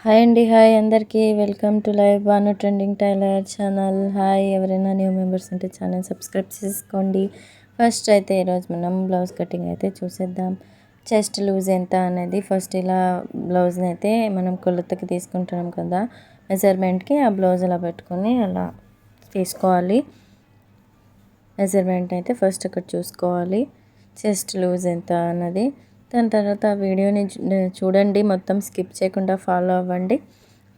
Hi అండి. Hi అందరికీ. Welcome to live Banu trending tailor channel. Hi, ఎవరైనా న్యూ మెంబర్స్ ఉంటే ఛానల్ సబ్స్క్రైబ్ చేసుకోండి. ఫస్ట్ అయితే ఈరోజు మనం బ్లౌజ్ కటింగ్ అయితే చూసేద్దాం. చెస్ట్ లూజ్ ఎంత అనేది ఫస్ట్ ఇలా బ్లౌజ్ని అయితే మనం కొలతకి తీసుకుంటున్నాం కదా, మెజర్మెంట్కి ఆ బ్లౌజ్ అలా పెట్టుకొని అలా తీసుకోవాలి. మెజర్మెంట్ అయితే ఫస్ట్ ఇక్కడ చూసుకోవాలి, చెస్ట్ లూజ్ ఎంత అన్నది. దాని తర్వాత వీడియోని చూడండి, మొత్తం స్కిప్ చేయకుండా ఫాలో అవ్వండి.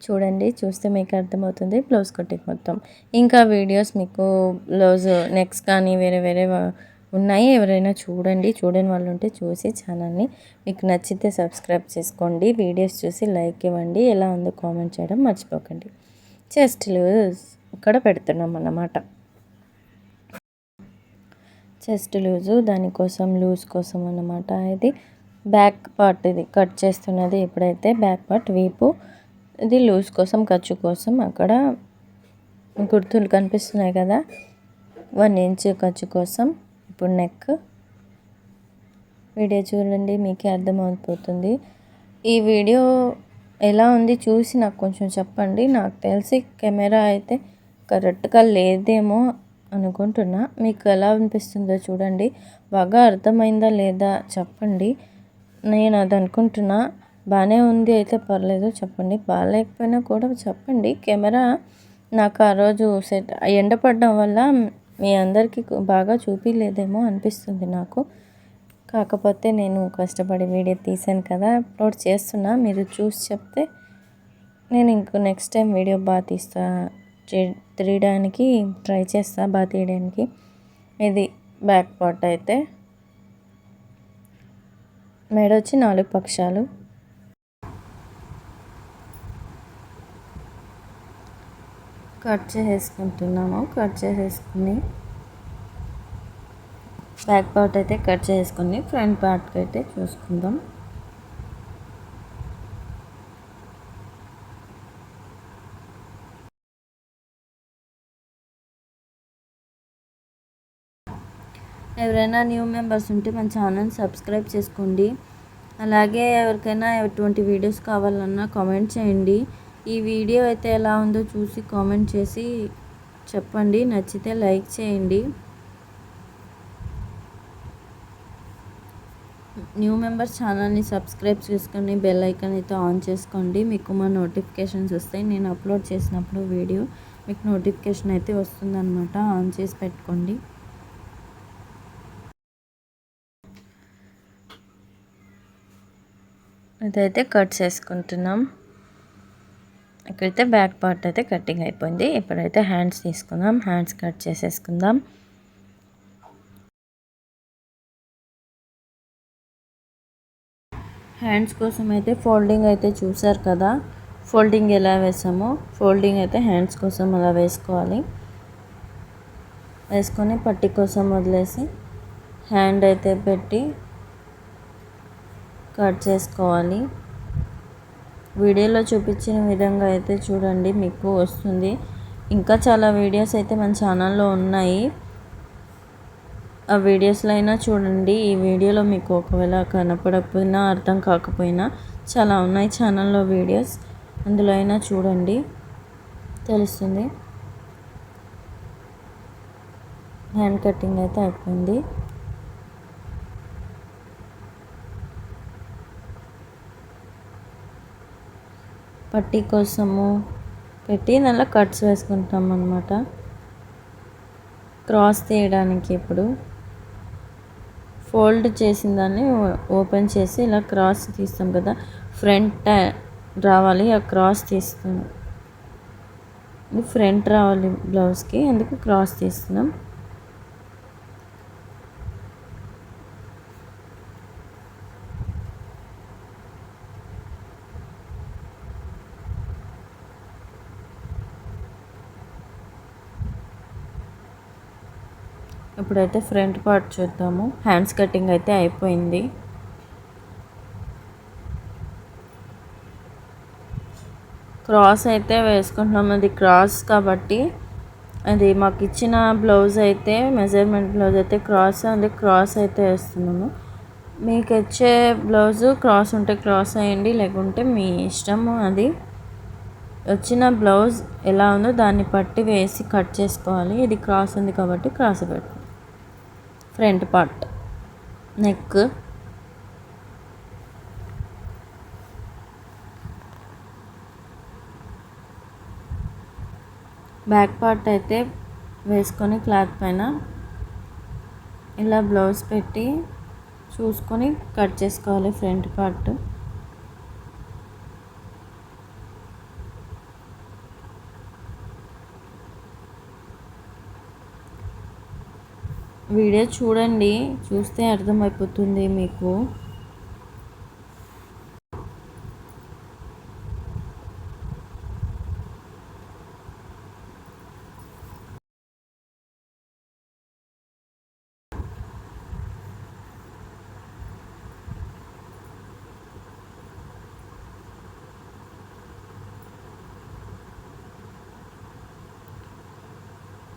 చూడండి, చూస్తే మీకు అర్థమవుతుంది బ్లౌజ్ కటింగ్ మొత్తం. ఇంకా వీడియోస్ మీకు బ్లౌజ్ నెక్స్ట్ కానీ వేరే వేరే ఉన్నాయి, ఎవరైనా చూడండి. చూడని వాళ్ళు ఉంటే చూసి ఛానల్ని మీకు నచ్చితే సబ్స్క్రైబ్ చేసుకోండి. వీడియోస్ చూసి లైక్ ఇవ్వండి. ఎలా ఉందో కామెంట్ చేయడం మర్చిపోకండి. చెస్ట్ లూజ్ ఇక్కడ పెడుతున్నాం అన్నమాట. చెస్ట్ లూజు దానికోసం లూజ్ కోసం అన్నమాట. ఇది బ్యాక్ పార్ట్, ఇది కట్ చేస్తున్నది ఇప్పుడైతే బ్యాక్ పార్ట్ వీపు. ఇది లూజ్ కోసం, ఖర్చు కోసం. అక్కడ గుర్తులు కనిపిస్తున్నాయి కదా, 1 ఇంచ్ ఖర్చు కోసం. ఇప్పుడు నెక్ వీడియో చూడండి, మీకే అర్థమైపోతుంది. ఈ వీడియో ఎలా ఉంది చూసి నాకు కొంచెం చెప్పండి. నాకు తెలిసి కెమెరా అయితే కరెక్ట్గా లేదేమో అనుకుంటున్నా. మీకు ఎలా అనిపిస్తుందో చూడండి, బాగా అర్థమైందా లేదా చెప్పండి. నేను అది అనుకుంటున్నా. బాగానే ఉంది అయితే పర్లేదు చెప్పండి, బాగాలేకపోయినా కూడా చెప్పండి. కెమెరా నాకు ఆ రోజు ఎండ పడడం వల్ల మీ అందరికీ బాగా చూపించలేదేమో అనిపిస్తుంది నాకు. కాకపోతే నేను కష్టపడి వీడియో తీసాను కదా, అప్లోడ్ చేస్తున్నా. మీరు చూసి చెప్తే నేను నెక్స్ట్ టైం వీడియో బాగా తీయడానికి ట్రై చేస్తా, బాగా తీయడానికి. ఇది బ్యాక్ పార్ట్ అయితే. మెడ వచ్చి 4 పక్షాలు. కట్ చేసేసుకుంటున్నాము. కట్ చేసేసుకుని బ్యాక్ పార్ట్ అయితే కట్ చేసుకుని ఫ్రంట్ పార్ట్కి అయితే చూసుకుందాం. ఎవరైనా న్యూ మెంబర్స్ ఉంటే మన ఛానల్ సబ్స్క్రైబ్ చేసుకోండి. అలాగే ఎవరికైనా ఎటువంటి వీడియోస్ కావాలన్నా కామెంట్ చేయండి. ఈ వీడియో అయితే ఎలా ఉందో చూసి కామెంట్ చేసి చెప్పండి. నచ్చితే లైక్ చేయండి. న్యూ మెంబర్స్ ఛానల్ని సబ్స్క్రైబ్ చేసుకొని బెల్ ఐకాన్ అయితే ఆన్ చేసుకోండి. మీకు మా నోటిఫికేషన్స్ వస్తాయి. నేను అప్లోడ్ చేసినప్పుడు వీడియో మీకు నోటిఫికేషన్ అయితే వస్తుందన్నమాట. ఆన్ చేసి పెట్టుకోండి. ఇదైతే కట్ చేసుకుంటున్నాం. ఇక్కడైతే బ్యాక్ పార్ట్ అయితే కటింగ్ అయిపోయింది. ఇప్పుడైతే హ్యాండ్స్ తీసుకుందాం. హ్యాండ్స్ కట్ చేసేసుకుందాం. హ్యాండ్స్ కోసం అయితే ఫోల్డింగ్ అయితే చూసారు కదా, ఫోల్డింగ్ ఎలా వేసామో ఫోల్డింగ్ అయితే హ్యాండ్స్ కోసం అలా వేసుకోవాలి. వేసుకొని పట్టి కోసం వదిలేసి హ్యాండ్ అయితే పెట్టి కట్ చేసుకోవాలి. వీడియోలో చూపించిన విధంగా అయితే చూడండి, మీకు వస్తుంది. ఇంకా చాలా వీడియోస్ అయితే మన ఛానల్లో ఉన్నాయి, ఆ వీడియోస్లో అయినా చూడండి. ఈ వీడియోలో మీకు ఒకవేళ కనపడకపోయినా అర్థం కాకపోయినా చాలా ఉన్నాయి ఛానల్లో వీడియోస్, అందులో అయినా చూడండి, తెలుస్తుంది. హ్యాండ్ కటింగ్ అయితే అయిపోయింది. పట్టీ కోసము పెట్టి నల్ల కట్స్ వేసుకుంటాం అన్నమాట. క్రాస్ తీయడానికి ఇప్పుడు ఫోల్డ్ చేసిన దాన్ని ఓపెన్ చేసి ఇలా క్రాస్ తీస్తాం కదా, ఫ్రంట్ రావాలి, ఆ క్రాస్ తీస్తాం. ఫ్రంట్ రావాలి బ్లౌజ్కి, అందుకు క్రాస్ తీస్తున్నాం. ఇప్పుడైతే ఫ్రంట్ పార్ట్ చూద్దాము. హ్యాండ్స్ కటింగ్ అయితే అయిపోయింది. క్రాస్ అయితే వేసుకుంటున్నాం. అది క్రాస్ కాబట్టి అది మాకు ఇచ్చిన బ్లౌజ్ అయితే మెజర్మెంట్ బ్లౌజ్ అయితే క్రాస్, అందుకే క్రాస్ అయితే వేస్తున్నాము. మీకు వచ్చే బ్లౌజు క్రాస్ ఉంటే క్రాస్ వేయండి, లేకుంటే మీ ఇష్టము అది. వచ్చిన బ్లౌజ్ ఎలా ఉందో దాన్ని పట్టి వేసి కట్ చేసుకోవాలి. ఇది క్రాస్ ఉంది కాబట్టి క్రాస్ పెట్టు. Front part, neck, back part అయితే వేసుకొని క్లాత్ పైన ఇలా బ్లౌజ్ పెట్టి చూసుకొని కట్ చేసుకోవాలి ఫ్రంట్ పార్ట్. వీడియో చూడండి, చూస్తే అర్థమైపోతుంది మీకు.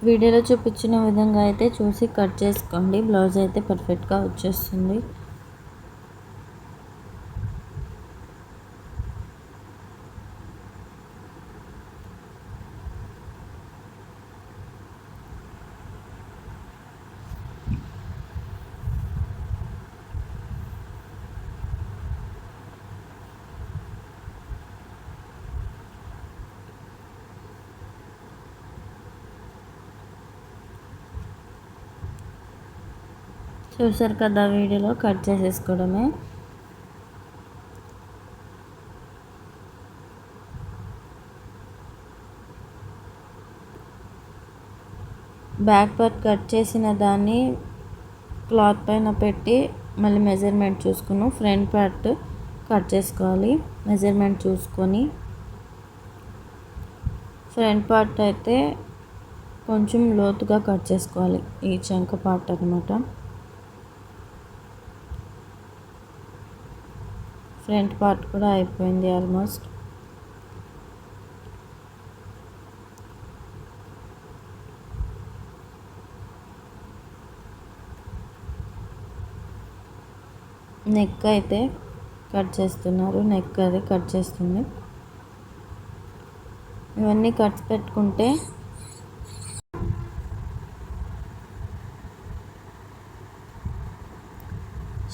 వీడియోలో చూపించిన విధంగా అయితే చూసి కట్ చేసుకోండి. బ్లౌజ్ అయితే పర్ఫెక్ట్గా వచ్చేస్తుంది. చూసారు కదా, వీడియోలో కట్ చేసేసుకోవడమే. బ్యాక్ పార్ట్ కట్ చేసిన దాన్ని క్లాత్ పైన పెట్టి మళ్ళీ మెజర్మెంట్ చూసుకుని ఫ్రంట్ పార్ట్ కట్ చేసుకోవాలి. మెజర్మెంట్ చూసుకొని ఫ్రంట్ పార్ట్ అయితే కొంచెం లోతుగా కట్ చేసుకోవాలి. ఈ చంక పార్ట్ అనమాట. ఫ్రంట్ పార్ట్ కూడా అయిపోయింది ఆల్మోస్ట్. నెక్ అయితే కట్ చేస్తున్నారు, నెక్ అది కట్ చేస్తుంది. ఇవన్నీ కట్స్ పెట్టుకుంటే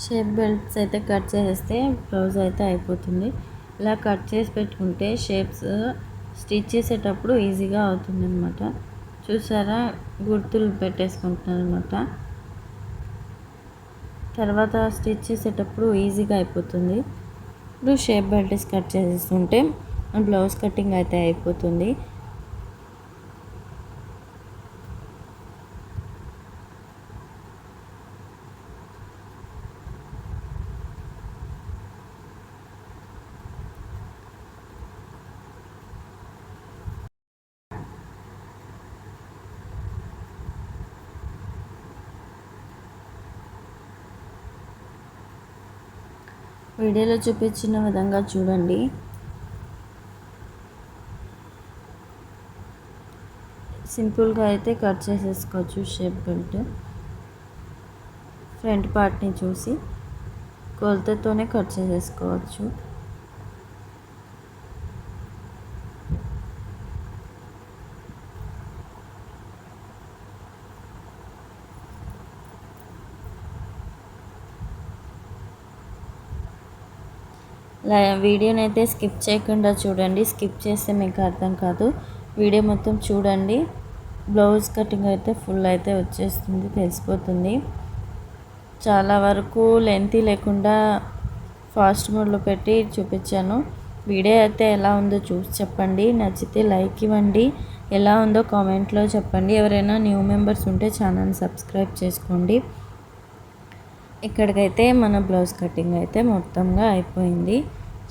షేప్ బెల్ట్స్ అయితే కట్ చేసేస్తే బ్లౌజ్ అయితే అయిపోతుంది. ఇలా కట్ చేసి పెట్టుకుంటే షేప్స్ స్టిచ్ చేసేటప్పుడు ఈజీగా అవుతుంది అనమాట. చూసారా, గుర్తులు పెట్టేసుకుంటున్నాను అనమాట. తర్వాత స్టిచ్ చేసేటప్పుడు ఈజీగా అయిపోతుంది. ఇప్పుడు షేప్ బెల్ట్స్ కట్ చేసేస్తుంటే బ్లౌజ్ కటింగ్ అయితే అయిపోతుంది. వీడియోలో చూపించిన విధంగా చూడండి. సింపుల్గా అయితే కట్ చేసేసుకోవచ్చు షేప్ బెల్ట్. ఫ్రంట్ పార్ట్ని చూసి కొలతతోనే కట్ చేసేసుకోవచ్చు. వీడియోని అయితే స్కిప్ చేయకుండా చూడండి. స్కిప్ చేస్తే మీకు అర్థం కాదు. వీడియో మొత్తం చూడండి. బ్లౌజ్ కటింగ్ అయితే ఫుల్ అయితే వచ్చేస్తుంది, తెలిసిపోతుంది. చాలా వరకు లెంతీ లేకుండా ఫాస్ట్ మోడ్లో పెట్టి చూపించాను. వీడియో అయితే ఎలా ఉందో చూసి చెప్పండి. నచ్చితే లైక్ ఇవ్వండి. ఎలా ఉందో కామెంట్లో చెప్పండి. ఎవరైనా న్యూ మెంబర్స్ ఉంటే ఛానల్ని సబ్స్క్రైబ్ చేసుకోండి. ఇక్కడికైతే మన బ్లౌజ్ కటింగ్ అయితే మొత్తంగా అయిపోయింది.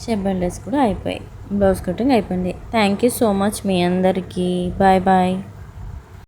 షేప్ బెల్ట్స్ కూడా అయిపోయాయి. బ్లౌజ్ కటింగ్ అయిపోయింది. థ్యాంక్ యూ సో మచ్ మీ అందరికీ. Bye bye.